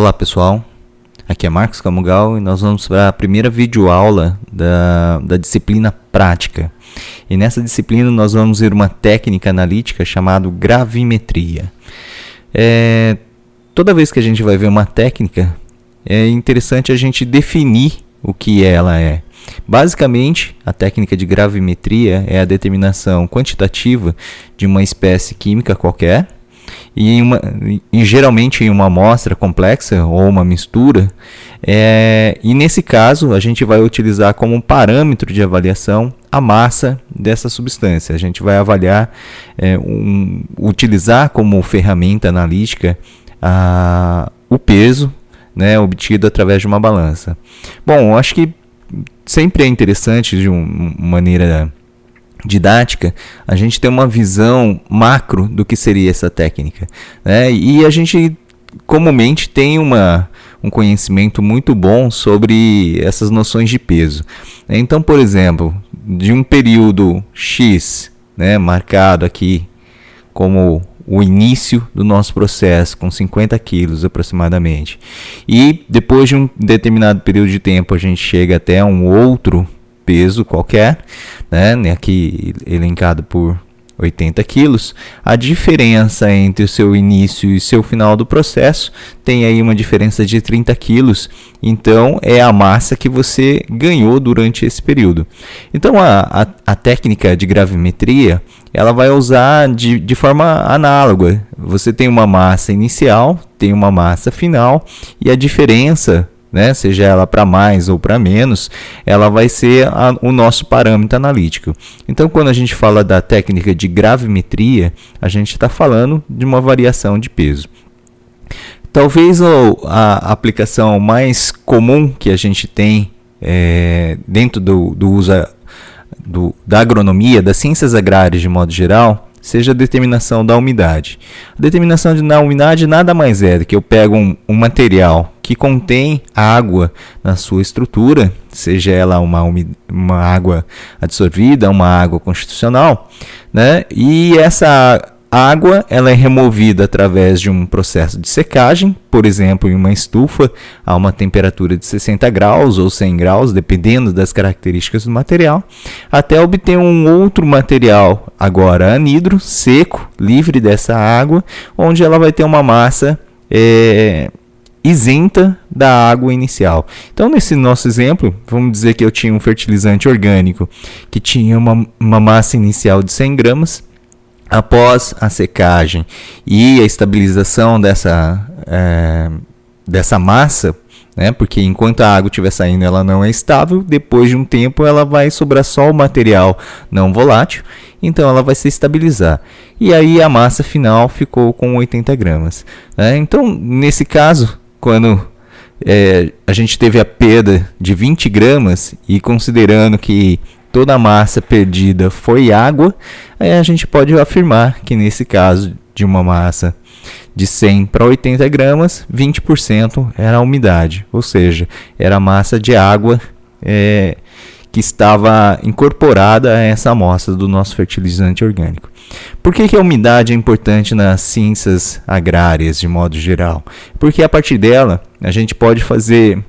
Olá pessoal, aqui é Marcos Camugal e nós vamos para a primeira videoaula da disciplina prática. E nessa disciplina nós vamos ver uma técnica analítica chamada gravimetria. Toda vez que a gente vai ver uma técnica, é interessante a gente definir o que ela é. Basicamente, a técnica de gravimetria é a determinação quantitativa de uma espécie química qualquer, e geralmente em uma amostra complexa ou uma mistura, e nesse caso a gente vai utilizar como parâmetro de avaliação a massa dessa substância. A gente vai avaliar, utilizar como ferramenta analítica o peso, obtido através de uma balança. Bom, eu acho que sempre é interessante, de uma maneira didática, a gente ter uma visão macro do que seria essa técnica, e a gente comumente tem um conhecimento muito bom sobre essas noções de peso. Então, por exemplo, de um período X, marcado aqui como o início do nosso processo, com 50 quilos aproximadamente, e depois de um determinado período de tempo a gente chega até um outro peso qualquer, aqui elencado por 80 quilos, a diferença entre o seu início e seu final do processo tem aí uma diferença de 30 quilos, então é a massa que você ganhou durante esse período. Então a técnica de gravimetria, ela vai usar de forma análoga. Você tem uma massa inicial, tem uma massa final, e a diferença, seja ela para mais ou para menos, ela vai ser o nosso parâmetro analítico. Então, quando a gente fala da técnica de gravimetria, a gente está falando de uma variação de peso. Talvez a aplicação mais comum que a gente tem dentro do uso da agronomia, das ciências agrárias de modo geral, seja a determinação da umidade. A determinação da umidade nada mais é do que eu pego um material que contém água na sua estrutura, seja ela uma água adsorvida, uma água constitucional, e essa água ela é removida através de um processo de secagem, por exemplo, em uma estufa a uma temperatura de 60 graus ou 100 graus, dependendo das características do material, até obter um outro material, agora anidro, seco, livre dessa água, onde ela vai ter uma massa isenta da água inicial. Então, nesse nosso exemplo, vamos dizer que eu tinha um fertilizante orgânico que tinha uma massa inicial de 100 gramas. Após a secagem e a estabilização dessa massa, porque enquanto a água estiver saindo ela não é estável, depois de um tempo ela vai sobrar só o material não volátil, então ela vai se estabilizar. E aí a massa final ficou com 80 gramas. Então, nesse caso, quando a gente teve a perda de 20 gramas e considerando que toda a massa perdida foi água, aí a gente pode afirmar que nesse caso de uma massa de 100 para 80 gramas, 20% era a umidade, ou seja, era a massa de água que estava incorporada a essa amostra do nosso fertilizante orgânico. Por que a umidade é importante nas ciências agrárias de modo geral? Porque a partir dela a gente pode fazer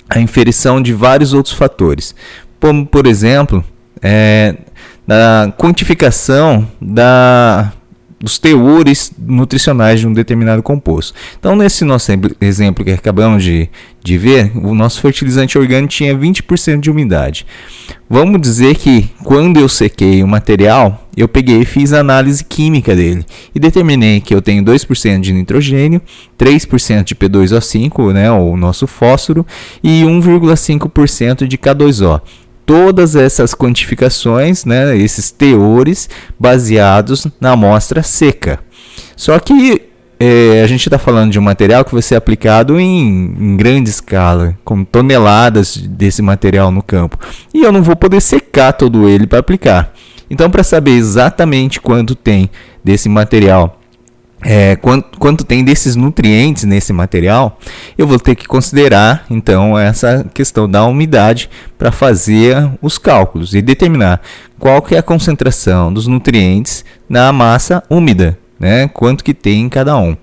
a inferição de vários outros fatores, como, por exemplo, na quantificação dos teores nutricionais de um determinado composto. Então, nesse nosso exemplo que acabamos de ver, o nosso fertilizante orgânico tinha 20% de umidade. Vamos dizer que, quando eu sequei o material, eu peguei e fiz a análise química dele e determinei que eu tenho 2% de nitrogênio, 3% de P2O5, o nosso fósforo, e 1,5% de K2O. Todas essas quantificações, esses teores baseados na amostra seca. Só que a gente está falando de um material que vai ser aplicado em grande escala, com toneladas desse material no campo. E eu não vou poder secar todo ele para aplicar. Então, para saber exatamente quanto tem desse material, quanto tem desses nutrientes nesse material, eu vou ter que considerar então essa questão da umidade para fazer os cálculos e determinar qual que é a concentração dos nutrientes na massa úmida, né? Quanto que tem em cada um.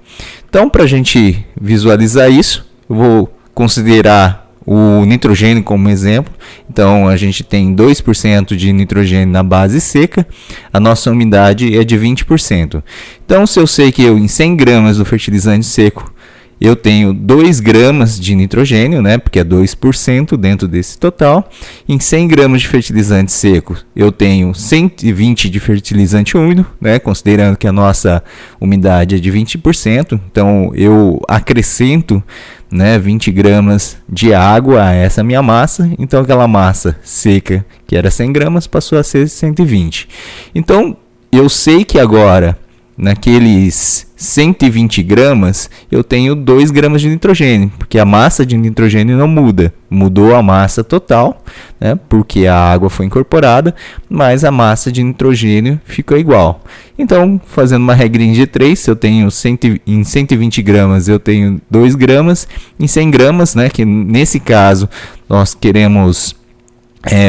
Então, para a gente visualizar isso, eu vou considerar o nitrogênio como exemplo. Então, a gente tem 2% de nitrogênio na base seca, a nossa umidade é de 20%. Então, se eu sei que em 100 gramas do fertilizante seco eu tenho 2 gramas de nitrogênio, né, porque é 2% dentro desse total. Em 100 gramas de fertilizante seco, eu tenho 120 de fertilizante úmido, né, considerando que a nossa umidade é de 20%. Então, eu acrescento, né, 20 gramas de água a essa minha massa. Então, aquela massa seca, que era 100 gramas, passou a ser 120. Então, eu sei que agora, naqueles 120 gramas, eu tenho 2 gramas de nitrogênio, porque a massa de nitrogênio não muda. Mudou a massa total, né, porque a água foi incorporada, mas a massa de nitrogênio ficou igual. Então, fazendo uma regrinha de 3, se eu tenho em 120 gramas, eu tenho 2 gramas. Em 100 gramas, né, que nesse caso, nós queremos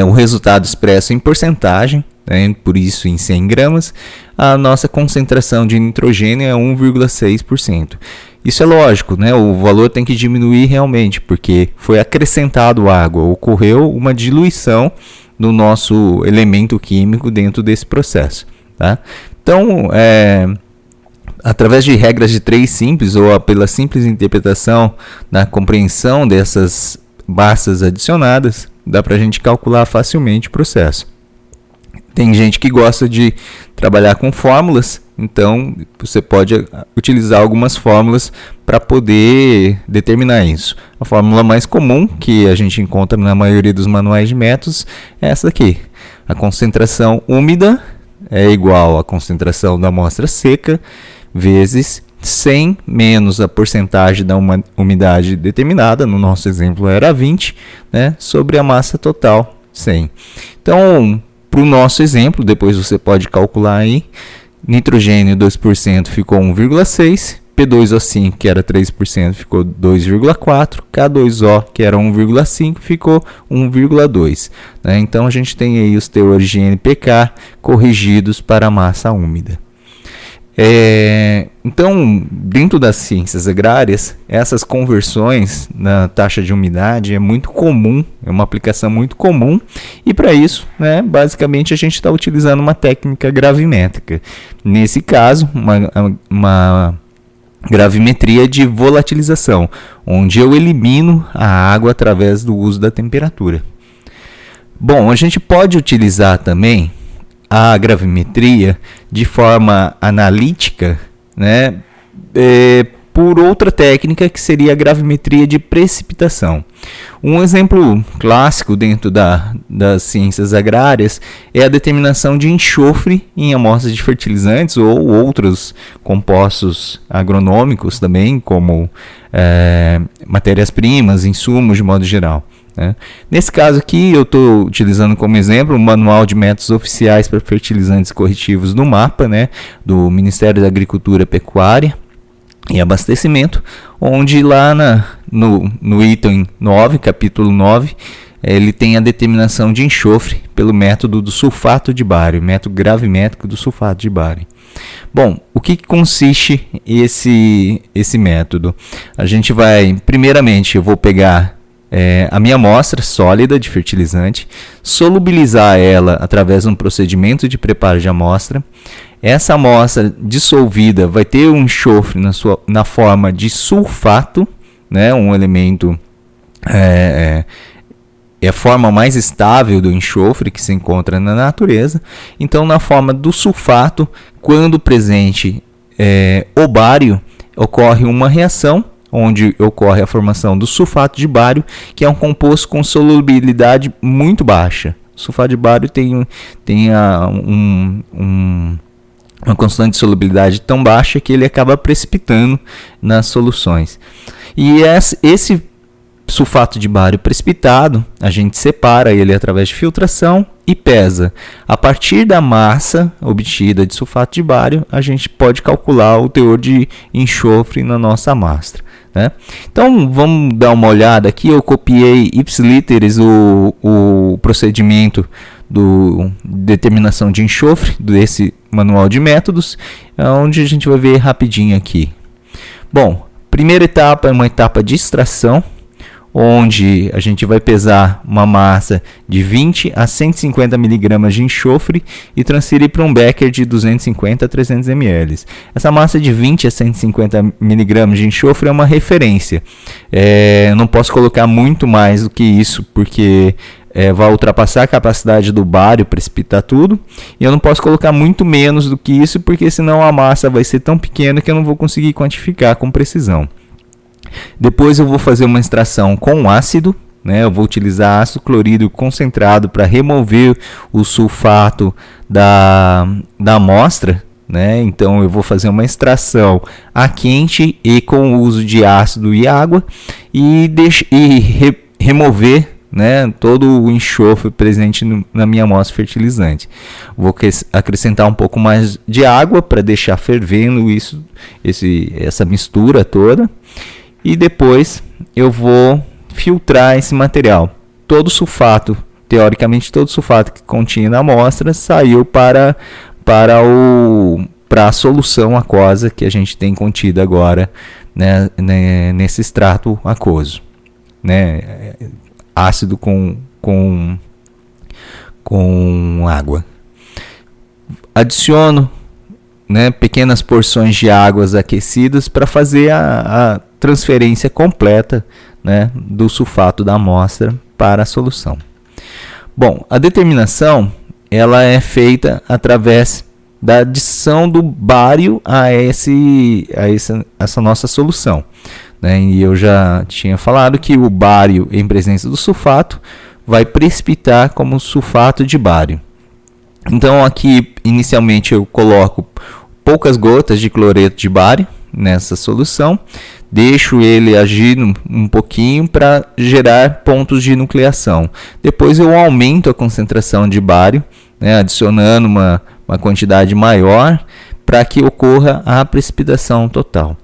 o resultado expresso em porcentagem, né, por isso em 100 gramas, a nossa concentração de nitrogênio é 1,6%. Isso é lógico, né? O valor tem que diminuir realmente, porque foi acrescentado água, ocorreu uma diluição do nosso elemento químico dentro desse processo. Tá? Então, através de regras de 3 simples, ou pela simples interpretação da compreensão dessas massas adicionadas, dá para a gente calcular facilmente o processo. Tem gente que gosta de trabalhar com fórmulas, então você pode utilizar algumas fórmulas para poder determinar isso. A fórmula mais comum que a gente encontra na maioria dos manuais de métodos é essa aqui. A concentração úmida é igual à concentração da amostra seca vezes 100 menos a porcentagem da umidade determinada, no nosso exemplo era 20, né, sobre a massa total, 100. Então, para o nosso exemplo, depois você pode calcular aí, nitrogênio 2% ficou 1,6, P2O5, que era 3%, ficou 2,4, K2O, que era 1,5, ficou 1,2. Né? Então, a gente tem aí os teores de NPK corrigidos para a massa úmida. Então, dentro das ciências agrárias, essas conversões na taxa de umidade é muito comum, é uma aplicação muito comum, e para isso, né, basicamente a gente está utilizando uma técnica gravimétrica. Nesse caso, uma gravimetria de volatilização, onde eu elimino a água através do uso da temperatura. Bom, a gente pode utilizar também a gravimetria de forma analítica, né, por outra técnica que seria a gravimetria de precipitação. Um exemplo clássico dentro das ciências agrárias é a determinação de enxofre em amostras de fertilizantes ou outros compostos agronômicos também, como matérias-primas, insumos de modo geral. Nesse caso aqui, eu estou utilizando como exemplo o Manual de Métodos Oficiais para Fertilizantes Corretivos do MAPA, né, do Ministério da Agricultura, Pecuária e Abastecimento, onde lá no item 9, capítulo 9, ele tem a determinação de enxofre pelo método do sulfato de bário, método gravimétrico do sulfato de bário. Bom, o que consiste esse método? A gente vai, primeiramente, eu vou pegar a minha amostra sólida de fertilizante, solubilizar ela através de um procedimento de preparo de amostra. Essa amostra dissolvida vai ter um enxofre na forma de sulfato, né, um elemento, é a forma mais estável do enxofre que se encontra na natureza. Então, na forma do sulfato, quando presente o bário, ocorre uma reação onde ocorre a formação do sulfato de bário, que é um composto com solubilidade muito baixa. O sulfato de bário tem uma constante de solubilidade tão baixa que ele acaba precipitando nas soluções. E esse sulfato de bário precipitado, a gente separa ele através de filtração e pesa. A partir da massa obtida de sulfato de bário, a gente pode calcular o teor de enxofre na nossa amostra. Né? Então, vamos dar uma olhada aqui. Eu copiei ipsiliteres o procedimento de determinação de enxofre manual de métodos, onde a gente vai ver rapidinho aqui. Bom, primeira etapa é uma etapa de extração, onde a gente vai pesar uma massa de 20 a 150 mg de enxofre e transferir para um becker de 250 a 300 ml. Essa massa de 20 a 150 mg de enxofre é uma referência. Eu não posso colocar muito mais do que isso, porque vai ultrapassar a capacidade do bário, precipitar tudo, e eu não posso colocar muito menos do que isso, porque senão a massa vai ser tão pequena que eu não vou conseguir quantificar com precisão. Depois eu vou fazer uma extração com ácido, né? Eu vou utilizar ácido clorídrico concentrado para remover o sulfato da amostra, né? Então eu vou fazer uma extração a quente e com o uso de ácido e água e remover, né, todo o enxofre presente na minha amostra fertilizante. Vou acrescentar um pouco mais de água para deixar fervendo essa mistura toda. E depois eu vou filtrar esse material. Todo sulfato, teoricamente todo sulfato que continha na amostra saiu para a solução aquosa que a gente tem contida agora, né, nesse extrato aquoso, né, ácido com água. Adiciono, né, pequenas porções de águas aquecidas para fazer a transferência completa, né, do sulfato da amostra para a solução. Bom, a determinação ela é feita através da adição do bário a essa nossa solução, né? E eu já tinha falado que o bário em presença do sulfato vai precipitar como sulfato de bário. Então aqui inicialmente eu coloco poucas gotas de cloreto de bário nessa solução, deixo ele agir um pouquinho para gerar pontos de nucleação. Depois eu aumento a concentração de bário, né, adicionando uma quantidade maior para que ocorra a precipitação total.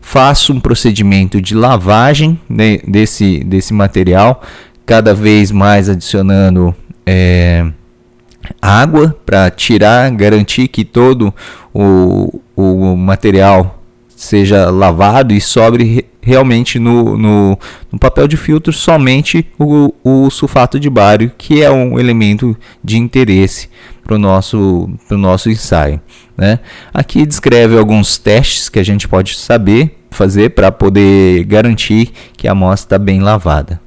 Faço um procedimento de lavagem, né, desse material, cada vez mais adicionando água para garantir que todo o material seja lavado e sobre realmente no papel de filtro somente o sulfato de bário, que é um elemento de interesse para o nosso ensaio, né? Aqui descreve alguns testes que a gente pode fazer para poder garantir que a amostra está bem lavada.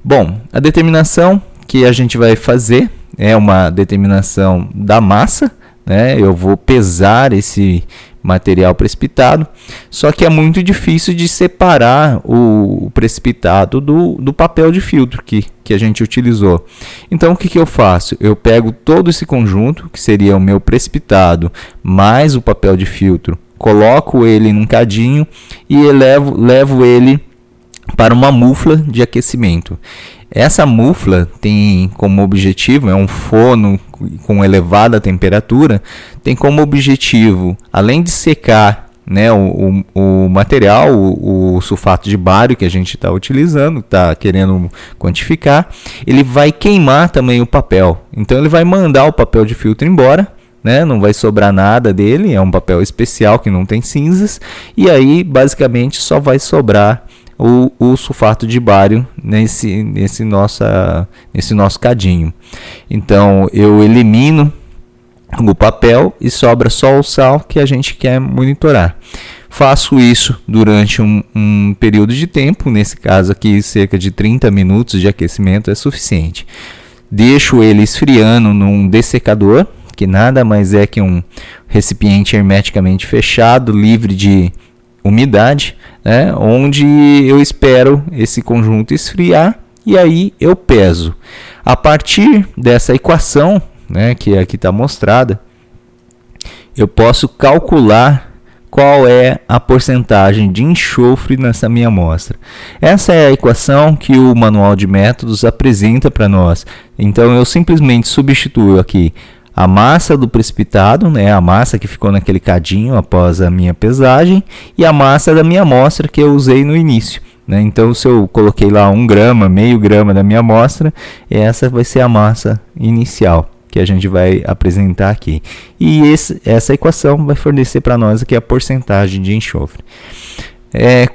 Bom, a determinação que a gente vai fazer é uma determinação da massa, né? Eu vou pesar esse material precipitado, só que é muito difícil de separar o precipitado do papel de filtro que a gente utilizou. Então o que eu faço? Eu pego todo esse conjunto, que seria o meu precipitado mais o papel de filtro, coloco ele num cadinho e levo ele para uma mufla de aquecimento. Essa mufla tem como objetivo, é um forno com elevada temperatura, tem como objetivo, além de secar, né, o material, o sulfato de bário que a gente está utilizando, está querendo quantificar, ele vai queimar também o papel. Então ele vai mandar o papel de filtro embora, né, não vai sobrar nada dele, é um papel especial que não tem cinzas, e aí basicamente só vai sobrar o sulfato de bário nesse nosso cadinho. Então eu elimino o papel e sobra só o sal que a gente quer monitorar. Faço isso durante um período de tempo, nesse caso aqui cerca de 30 minutos de aquecimento é suficiente. Deixo ele esfriando num dessecador, que nada mais é que um recipiente hermeticamente fechado, livre de umidade, né, onde eu espero esse conjunto esfriar e aí eu peso. A partir dessa equação, né, que aqui está mostrada, eu posso calcular qual é a porcentagem de enxofre nessa minha amostra. Essa é a equação que o manual de métodos apresenta para nós. Então eu simplesmente substituo aqui a massa do precipitado, né, a massa que ficou naquele cadinho após a minha pesagem, e a massa da minha amostra que eu usei no início, né? Então se eu coloquei lá 1 grama, meio grama da minha amostra, essa vai ser a massa inicial. que a gente vai apresentar aqui. E essa equação vai fornecer para nós aqui a porcentagem de enxofre.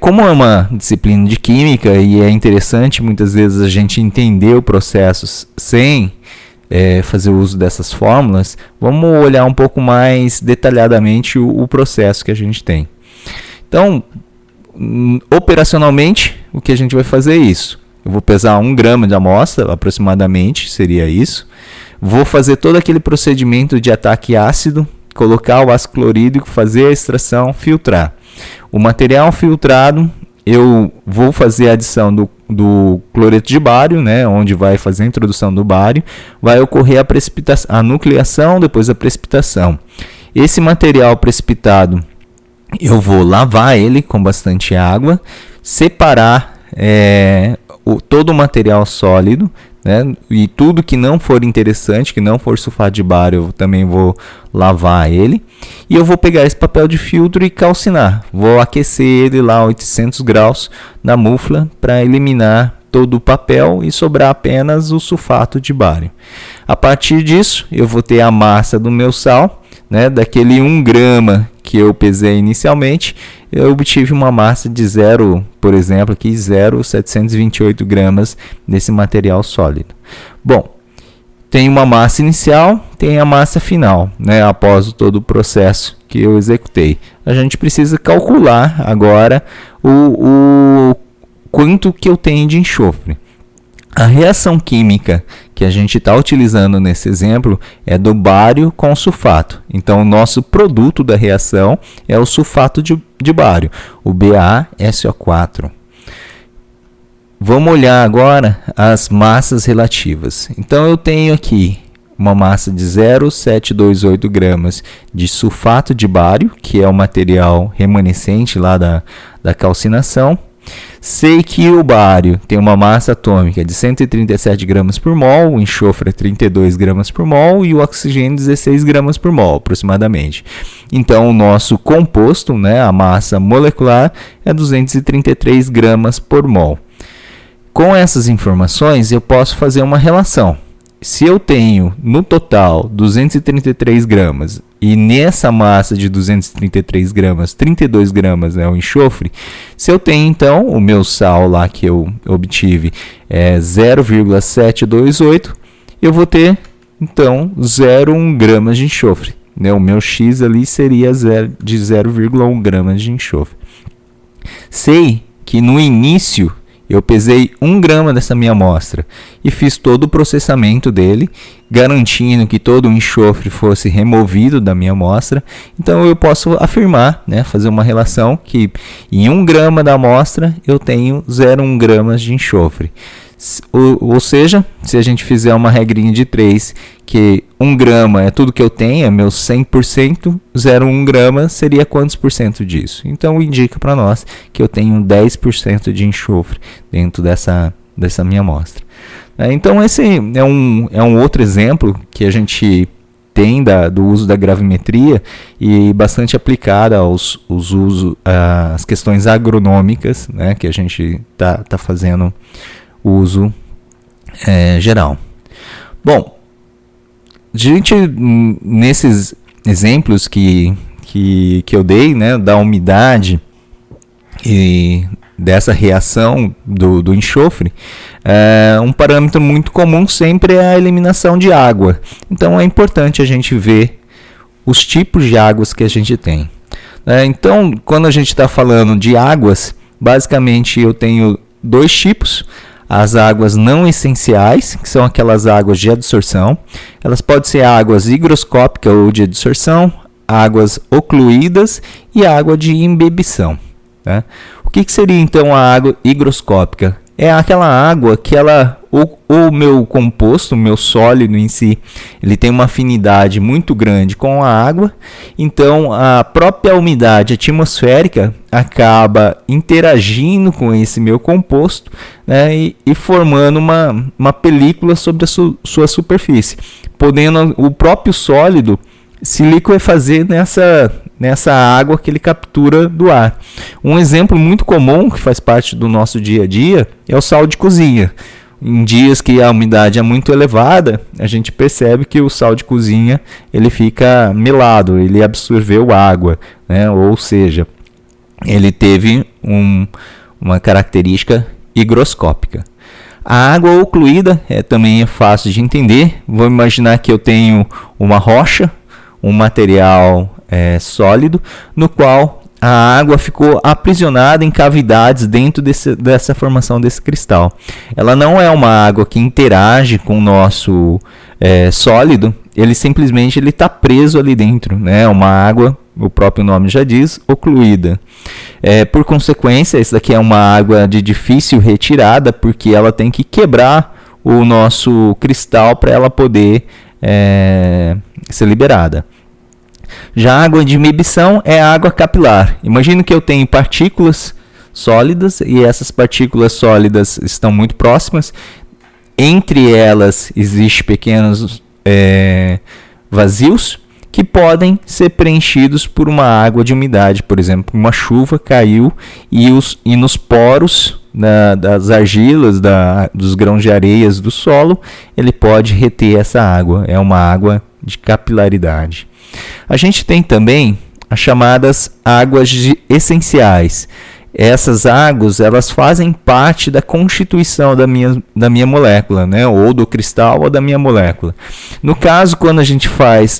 Como é uma disciplina de química e é interessante muitas vezes a gente entender o processo sem fazer uso dessas fórmulas, vamos olhar um pouco mais detalhadamente o processo que a gente tem. Então, operacionalmente, o que a gente vai fazer é isso. Eu vou pesar 1 grama de amostra, aproximadamente, seria isso. Vou fazer todo aquele procedimento de ataque ácido, colocar o ácido clorídrico, fazer a extração, filtrar. O material filtrado, eu vou fazer a adição do cloreto de bário, né, onde vai fazer a introdução do bário. Vai ocorrer a nucleação, depois a precipitação. Esse material precipitado, eu vou lavar ele com bastante água, separar todo o material sólido, né, e tudo que não for interessante, que não for sulfato de bário, eu também vou lavar ele. E eu vou pegar esse papel de filtro e calcinar. Vou aquecer ele lá a 800 graus na mufla para eliminar todo o papel e sobrar apenas o sulfato de bário. A partir disso, eu vou ter a massa do meu sal, né, daquele 1 grama que eu pesei inicialmente, eu obtive uma massa de por exemplo, aqui 0,728 gramas desse material sólido. Bom, tem uma massa inicial, tem a massa final, né, após todo o processo que eu executei. A gente precisa calcular agora o quanto que eu tenho de enxofre. A reação química que a gente está utilizando nesse exemplo é do bário com sulfato. Então, o nosso produto da reação é o sulfato de bário, o BaSO4. Vamos olhar agora as massas relativas. Então, eu tenho aqui uma massa de 0,728 gramas de sulfato de bário, que é o material remanescente lá da calcinação. Sei que o bário tem uma massa atômica de 137 gramas por mol, o enxofre é 32 gramas por mol e o oxigênio 16 gramas por mol, aproximadamente. Então, o nosso composto, né, a massa molecular, é 233 gramas por mol. Com essas informações, eu posso fazer uma relação. Se eu tenho, no total, 233 gramas e nessa massa de 233 gramas, 32 gramas é o enxofre, se eu tenho, então, o meu sal lá que eu obtive é 0,728, eu vou ter, então, 0,1 gramas de enxofre. Né? O meu X ali seria de 0,1 gramas de enxofre. Sei que no início eu pesei 1 grama dessa minha amostra e fiz todo o processamento dele, garantindo que todo o enxofre fosse removido da minha amostra. Então eu posso afirmar, né, fazer uma relação que em 1 grama da amostra eu tenho 0,1 gramas de enxofre. Ou seja, se a gente fizer uma regrinha de 3, que 1 grama é tudo que eu tenho, é meu 100%, 0,1 grama seria quantos por cento disso? Então indica para nós que eu tenho 10% de enxofre dentro dessa minha amostra. Então esse é um outro exemplo que a gente tem do uso da gravimetria e bastante aplicada às questões agronômicas, né, que a gente tá fazendo uso geral. Bom, nesses exemplos que eu dei, né, da umidade e dessa reação do enxofre, um parâmetro muito comum sempre é a eliminação de água. Então é importante a gente ver os tipos de águas que a gente tem. Então, quando a gente está falando de águas, basicamente eu tenho 2 tipos. As águas não essenciais, que são aquelas águas de adsorção. Elas podem ser águas higroscópicas ou de adsorção, águas ocluídas e água de imbebição. Tá? O que seria então a água higroscópica? É aquela água que o meu composto, o meu sólido em si, ele tem uma afinidade muito grande com a água, então a própria umidade atmosférica acaba interagindo com esse meu composto, né, e formando uma película sobre a sua superfície, podendo o próprio sólido se liquefazer nessa água que ele captura do ar. Um exemplo muito comum que faz parte do nosso dia a dia é o sal de cozinha. em dias que a umidade é muito elevada, a gente percebe que o sal de cozinha ele fica melado, ele absorveu água, né? Ou seja, ele teve uma característica higroscópica. A água ocluída também é fácil de entender. Vou imaginar que eu tenho uma rocha, um material sólido, no qual a água ficou aprisionada em cavidades dentro dessa formação desse cristal. Ela não é uma água que interage com o nosso sólido, ele simplesmente está preso ali dentro, né? É uma água, o próprio nome já diz, ocluída. Por consequência, isso daqui é uma água de difícil retirada, porque ela tem que quebrar o nosso cristal para ela poder ser liberada. Já a água de imbibição é a água capilar. Imagino que eu tenho partículas sólidas e essas partículas sólidas estão muito próximas. Entre elas existem pequenos vazios que podem ser preenchidos por uma água de umidade. Por exemplo, uma chuva caiu e nos poros das argilas, dos grãos de areias do solo, ele pode reter essa água. É uma água de capilaridade. A gente tem também as chamadas águas essenciais. Essas águas, elas fazem parte da constituição da minha molécula, né? Ou do cristal ou da minha molécula. No caso, quando a gente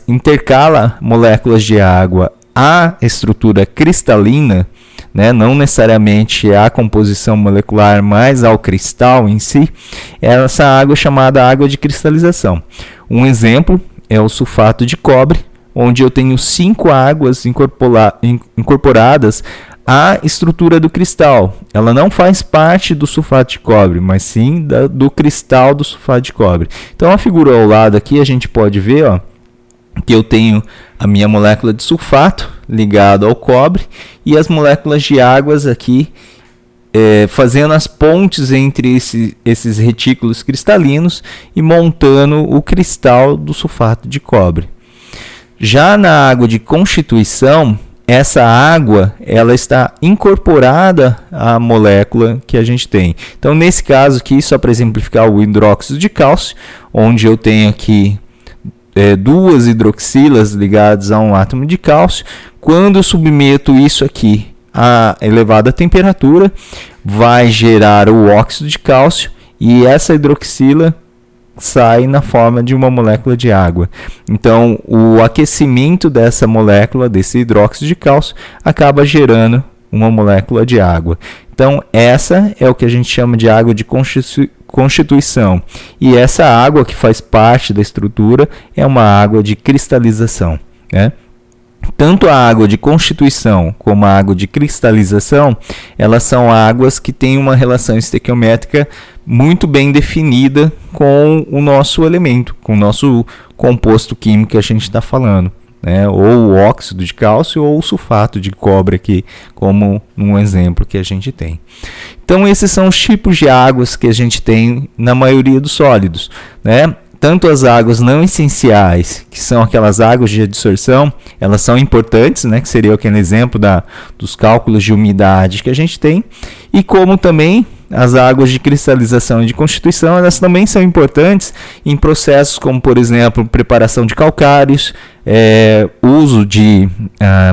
intercala moléculas de água à estrutura cristalina, né? Não necessariamente à composição molecular, mas ao cristal em si, essa água é chamada água de cristalização. Um exemplo é o sulfato de cobre, onde eu tenho 5 águas incorporadas à estrutura do cristal. Ela não faz parte do sulfato de cobre, mas sim do cristal do sulfato de cobre. Então, a figura ao lado aqui, a gente pode ver que eu tenho a minha molécula de sulfato ligada ao cobre e as moléculas de águas aqui fazendo as pontes entre esses retículos cristalinos e montando o cristal do sulfato de cobre. Já na água de constituição, essa água ela está incorporada à molécula que a gente tem. Então, nesse caso aqui, só para exemplificar o hidróxido de cálcio, onde eu tenho aqui 2 hidroxilas ligadas a um átomo de cálcio. Quando eu submeto isso aqui a elevada temperatura, vai gerar o óxido de cálcio e essa hidroxila sai na forma de uma molécula de água. Então, o aquecimento dessa molécula, desse hidróxido de cálcio, acaba gerando uma molécula de água. Então, essa é o que a gente chama de água de constituição. E essa água que faz parte da estrutura é uma água de cristalização, né? Tanto a água de constituição como a água de cristalização, elas são águas que têm uma relação estequiométrica muito bem definida com o nosso elemento, com o nosso composto químico que a gente está falando, né? Ou o óxido de cálcio ou o sulfato de cobre aqui, como um exemplo que a gente tem. Então, esses são os tipos de águas que a gente tem na maioria dos sólidos, né? Tanto as águas não essenciais, que são aquelas águas de adsorção, elas são importantes, né, que seria aquele exemplo dos cálculos de umidade que a gente tem, e como também as águas de cristalização e de constituição, elas também são importantes em processos como, por exemplo, preparação de calcários, uso de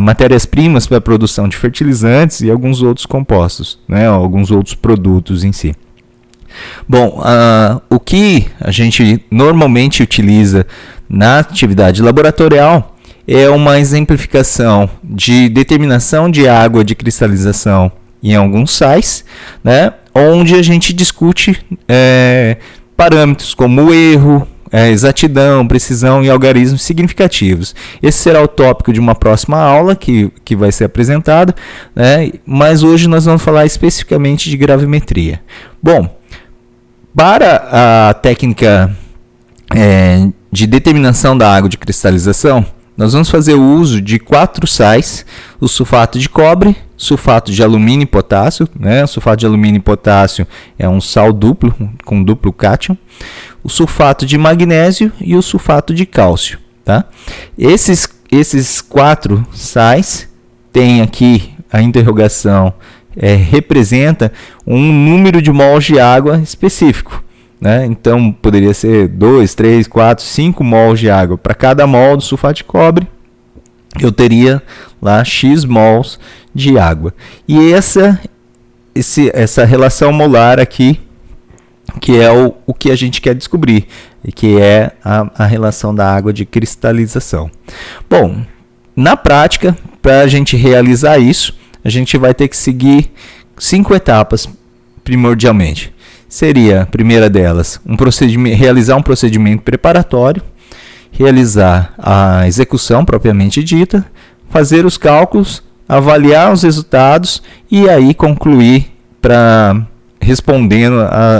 matérias-primas para a produção de fertilizantes e alguns outros compostos, né, alguns outros produtos em si. Bom, o que a gente normalmente utiliza na atividade laboratorial é uma exemplificação de determinação de água de cristalização em alguns sais, né, onde a gente discute parâmetros como erro, exatidão, precisão e algarismos significativos. Esse será o tópico de uma próxima aula que vai ser apresentada, né, mas hoje nós vamos falar especificamente de gravimetria. Bom, para a técnica de determinação da água de cristalização, nós vamos fazer o uso de 4 sais: o sulfato de cobre, sulfato de alumínio e potássio, né? O sulfato de alumínio e potássio é um sal duplo, com duplo cátion, o sulfato de magnésio e o sulfato de cálcio, tá? Esses 4 sais têm aqui a interrogação representa um número de mols de água específico, né? Então poderia ser 2, 3, 4, 5 mols de água. Para cada mol do sulfato de cobre, eu teria lá X mols de água. E essa relação molar aqui, que é o que a gente quer descobrir, e que é a relação da água de cristalização. Bom, na prática, para a gente realizar isso, a gente vai ter que seguir 5 etapas primordialmente. Seria, a primeira delas, realizar um procedimento preparatório, realizar a execução propriamente dita, fazer os cálculos, avaliar os resultados e aí concluir respondendo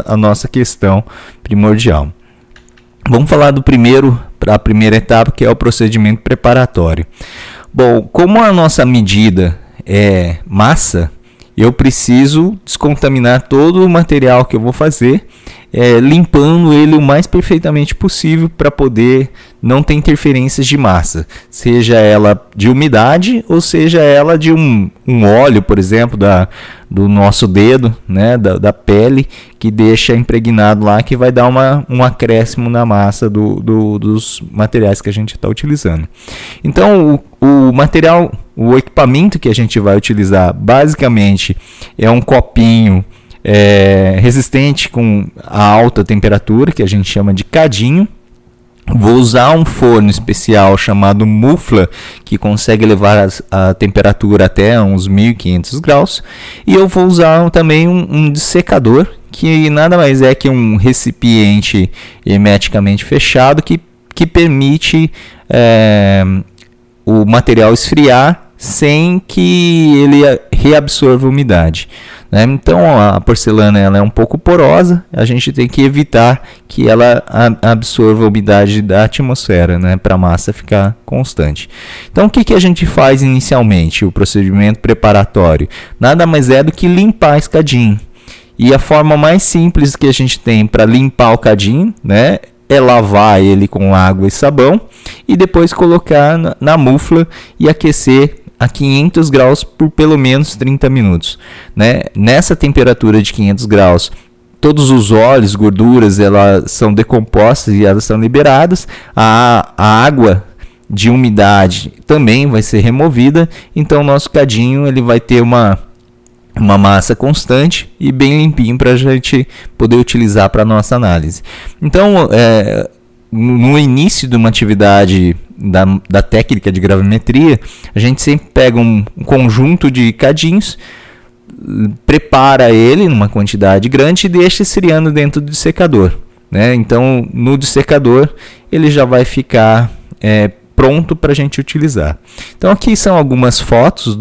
a nossa questão primordial. Vamos falar a primeira etapa, que é o procedimento preparatório. Bom, como a nossa medida é massa, eu preciso descontaminar todo o material que eu vou fazer, limpando ele o mais perfeitamente possível para poder não ter interferências de massa, seja ela de umidade ou seja ela de um óleo, por exemplo, do nosso dedo, né, da pele, que deixa impregnado lá, que vai dar um acréscimo na massa dos materiais que a gente está utilizando. Então, o equipamento que a gente vai utilizar basicamente é um copinho resistente com a alta temperatura, que a gente chama de cadinho. Vou usar um forno especial chamado Mufla, que consegue levar a temperatura até uns 1500 graus. E eu vou usar também um dessecador, que nada mais é que um recipiente hermeticamente fechado que permite o material esfriar sem que ele reabsorva umidade. Então a porcelana ela é um pouco porosa, a gente tem que evitar que ela absorva a umidade da atmosfera, né, para a massa ficar constante. Então o que a gente faz inicialmente? O procedimento preparatório nada mais é do que limpar esse cadinho. E a forma mais simples que a gente tem para limpar o cadinho, né, é lavar ele com água e sabão e depois colocar na mufla e aquecer a 500 graus por pelo menos 30 minutos. Né? Nessa temperatura de 500 graus, todos os óleos, gorduras, elas são decompostas e elas são liberadas. A água de umidade também vai ser removida. Então, o nosso cadinho ele vai ter uma massa constante e bem limpinho para a gente poder utilizar para a nossa análise. Então, no início de uma atividade da técnica de gravimetria, a gente sempre pega um conjunto de cadinhos, prepara ele numa quantidade grande e deixa esfriando dentro do dessecador. Né? Então, no dessecador, ele já vai ficar pronto para a gente utilizar. Então, aqui são algumas fotos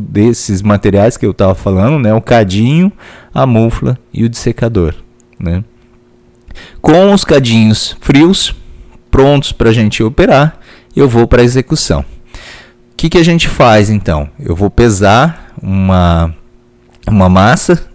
desses materiais que eu estava falando, né? O cadinho, a mufla e o dessecador. Né? Com os cadinhos frios, prontos para a gente operar, eu vou para a execução. O que a gente faz então? Eu vou pesar uma massa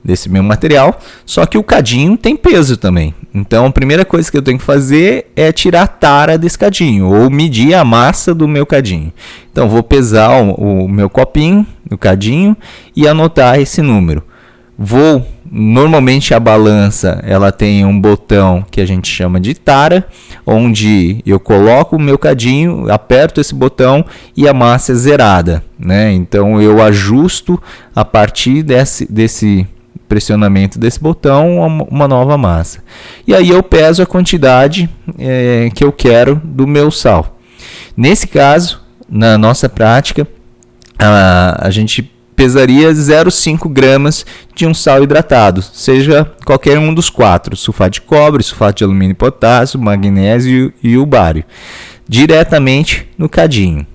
desse meu material, só que o cadinho tem peso também. Então a primeira coisa que eu tenho que fazer é tirar a tara desse cadinho, ou medir a massa do meu cadinho. Então vou pesar o meu copinho, o cadinho, e anotar esse número. Normalmente a balança ela tem um botão que a gente chama de tara, onde eu coloco o meu cadinho, aperto esse botão e a massa é zerada, né? Então eu ajusto a partir desse pressionamento desse botão uma nova massa. E aí eu peso a quantidade que eu quero do meu sal. Nesse caso, na nossa prática, a gente pesaria 0,5 gramas de um sal hidratado, seja qualquer um dos 4, sulfato de cobre, sulfato de alumínio e potássio, magnésio e o bário, diretamente no cadinho.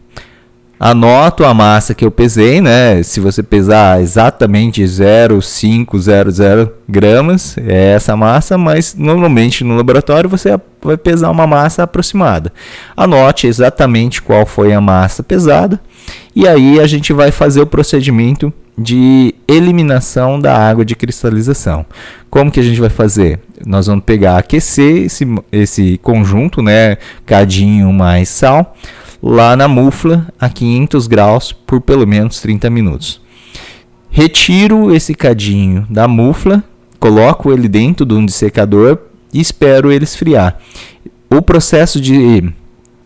Anoto a massa que eu pesei, né? Se você pesar exatamente 0,500 gramas, é essa massa, mas normalmente no laboratório você vai pesar uma massa aproximada. Anote exatamente qual foi a massa pesada e aí a gente vai fazer o procedimento de eliminação da água de cristalização. Como que a gente vai fazer? Nós vamos aquecer esse conjunto, né? Cadinho mais sal, lá na mufla a 500 graus por pelo menos 30 minutos. Retiro esse cadinho da mufla coloco ele dentro de um dessecador e espero ele esfriar. O processo de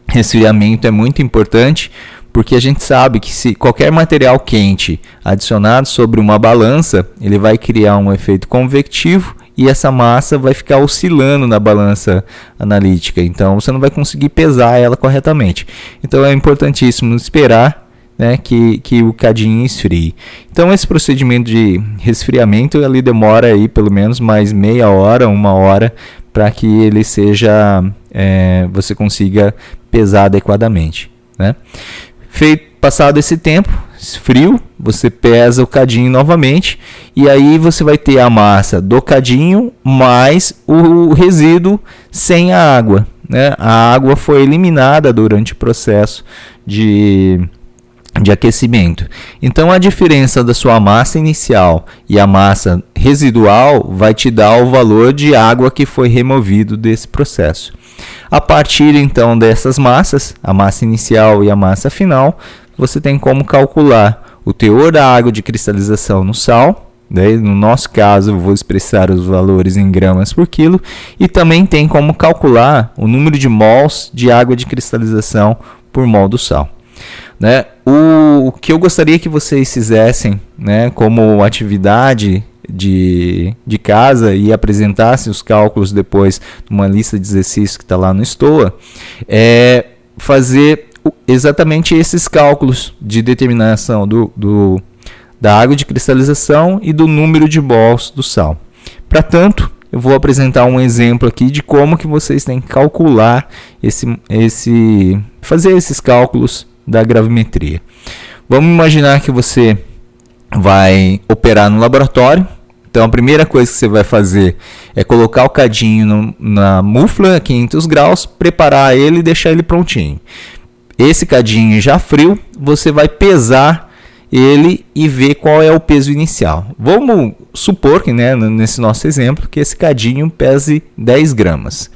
resfriamento é muito importante, porque a gente sabe que se qualquer material quente adicionado sobre uma balança, ele vai criar um efeito convectivo e essa massa vai ficar oscilando na balança analítica. Então você não vai conseguir pesar ela corretamente. Então é importantíssimo esperar, né, que o cadinho esfrie. Então esse procedimento de resfriamento ele demora aí pelo menos mais meia hora, 1 hora, para que ele seja, você consiga pesar adequadamente, né? Passado esse tempo, frio, você pesa o cadinho novamente e aí você vai ter a massa do cadinho mais o resíduo sem a água, né? A água foi eliminada durante o processo de aquecimento. Então a diferença da sua massa inicial e a massa residual vai te dar o valor de água que foi removido desse processo. A partir então dessas massas, a massa inicial e a massa final, você tem como calcular o teor da água de cristalização no sal, né? No nosso caso eu vou expressar os valores em gramas por quilo, e também tem como calcular o número de mols de água de cristalização por mol do sal, né? O que eu gostaria que vocês fizessem, né, como atividade de casa e apresentassem os cálculos depois numa lista de exercícios que está lá no Stoa, é fazer exatamente esses cálculos de determinação da água de cristalização e do número de mols do sal. Para tanto, eu vou apresentar um exemplo aqui de como que vocês têm que calcular fazer esses cálculos da gravimetria. Vamos imaginar que você vai operar no laboratório. Então a primeira coisa que você vai fazer é colocar o cadinho na mufla a 500 graus, preparar ele e deixar ele prontinho. Esse cadinho já frio, você vai pesar ele e ver qual é o peso inicial. Vamos supor que, né, nesse nosso exemplo, que esse cadinho pese 10 gramas.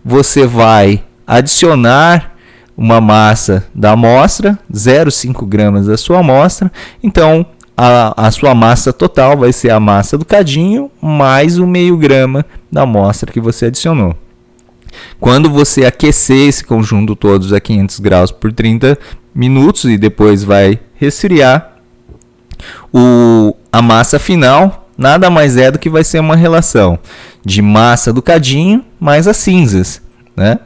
Você vai adicionar uma massa da amostra, 0,5 gramas da sua amostra. Então a sua massa total vai ser a massa do cadinho mais o meio grama da amostra que você adicionou. Quando você aquecer esse conjunto todos a 500 graus por 30 minutos e depois vai resfriar, a massa final nada mais é do que vai ser uma relação de massa do cadinho mais as cinzas, né?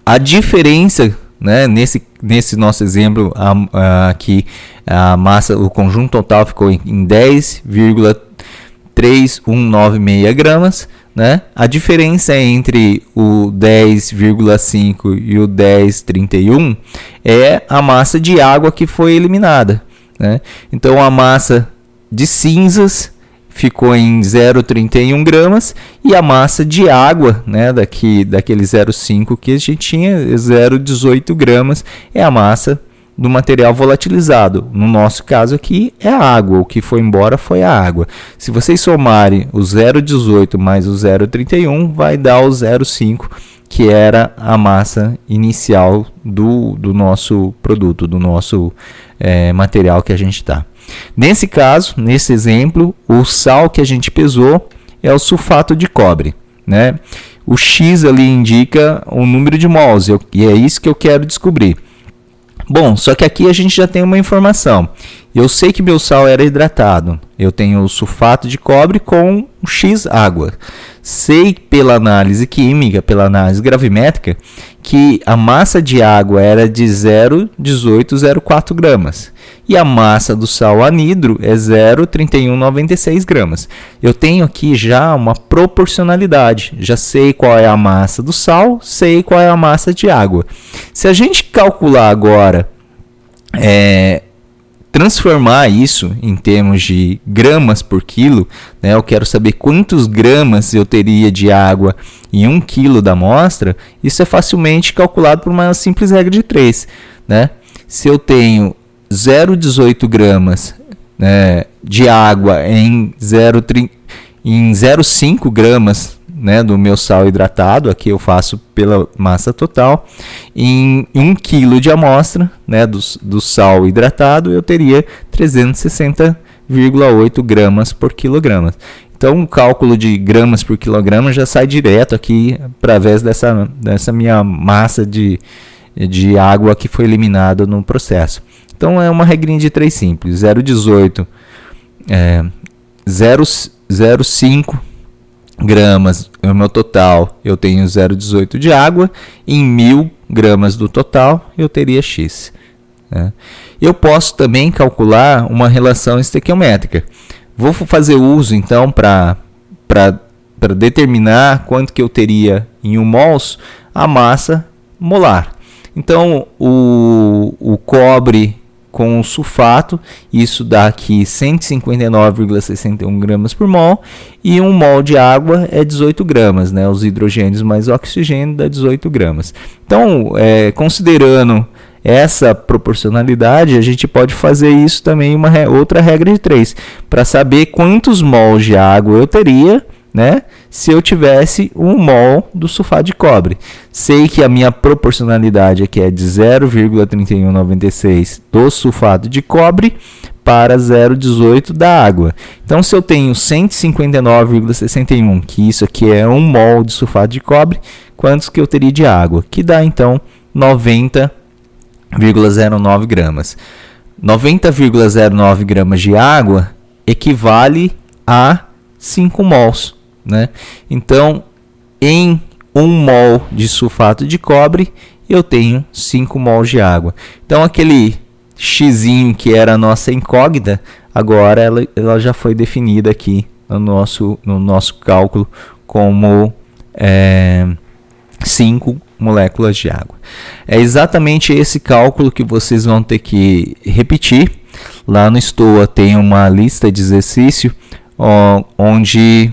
A diferença, né, nesse nosso exemplo aqui, a massa, o conjunto total ficou em 10,3196 gramas, né? A diferença entre o 10,5 e o 10,31 é a massa de água que foi eliminada, né? Então a massa de cinzas ficou em 0,31 gramas e a massa de água, né, daquele 0,5 que a gente tinha, 0,18 gramas, é a massa do material volatilizado. No nosso caso aqui é a água, o que foi embora foi a água. Se vocês somarem o 0,18 mais o 0,31, vai dar o 0,5, que era a massa inicial do nosso produto, do nosso material que a gente está. Nesse caso, nesse exemplo, o sal que a gente pesou é o sulfato de cobre, né? O X ali indica o número de mols, e é isso que eu quero descobrir. Bom, só que aqui a gente já tem uma informação. Eu sei que meu sal era hidratado. Eu tenho o sulfato de cobre com X água. Sei pela análise química, pela análise gravimétrica, que a massa de água era de 0,1804 gramas. E a massa do sal anidro é 0,3196 gramas. Eu tenho aqui já uma proporcionalidade. Já sei qual é a massa do sal, sei qual é a massa de água. Se a gente calcular agora, transformar isso em termos de gramas por quilo, né? Eu quero saber quantos gramas eu teria de água em 1 quilo da amostra. Isso é facilmente calculado por uma simples regra de 3, né? Se eu tenho 0,18 gramas, né, de água em 0,5 gramas, né, do meu sal hidratado, aqui eu faço pela massa total, em 1 kg de amostra, né, do sal hidratado, eu teria 360,8 gramas por quilograma. Então o cálculo de gramas por quilograma já sai direto aqui através dessa minha massa de água que foi eliminada no processo. Então é uma regrinha de 3 simples: 0,18 0,05 gramas é o meu total, eu tenho 0,18 de água, em 1000 gramas do total eu teria X. Eu posso também calcular uma relação estequiométrica. Vou fazer uso então para determinar quanto que eu teria em 1 mols a massa molar. Então o cobre com o sulfato, isso dá aqui 159,61 gramas por mol, e 1 mol de água é 18 gramas, né? Os hidrogênios mais oxigênio dá 18 gramas. Então, considerando essa proporcionalidade, a gente pode fazer isso também, outra regra de 3, para saber quantos mols de água eu teria, né, se eu tivesse 1 mol do sulfato de cobre. Sei que a minha proporcionalidade aqui é de 0,3196 do sulfato de cobre para 0,18 da água. Então, se eu tenho 159,61, que isso aqui é 1 mol de sulfato de cobre, quantos que eu teria de água? Que dá, então, 90,09 gramas. 90,09 gramas de água equivale a 5 mols. Né? Então, em 1 mol de sulfato de cobre, eu tenho 5 mols de água. Então, aquele xzinho que era a nossa incógnita, agora ela já foi definida aqui no nosso cálculo como 5 moléculas de água. É exatamente esse cálculo que vocês vão ter que repetir. Lá no Stoa tem uma lista de exercício onde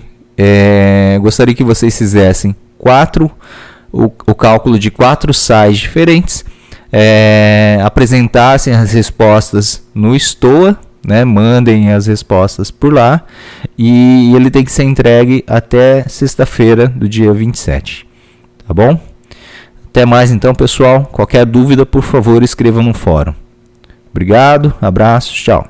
gostaria que vocês fizessem o cálculo de 4 sais diferentes, apresentassem as respostas no Stoa, né, mandem as respostas por lá, e ele tem que ser entregue até sexta-feira do dia 27, tá bom? Até mais então, pessoal. Qualquer dúvida, por favor, escreva no fórum. Obrigado, abraços, tchau.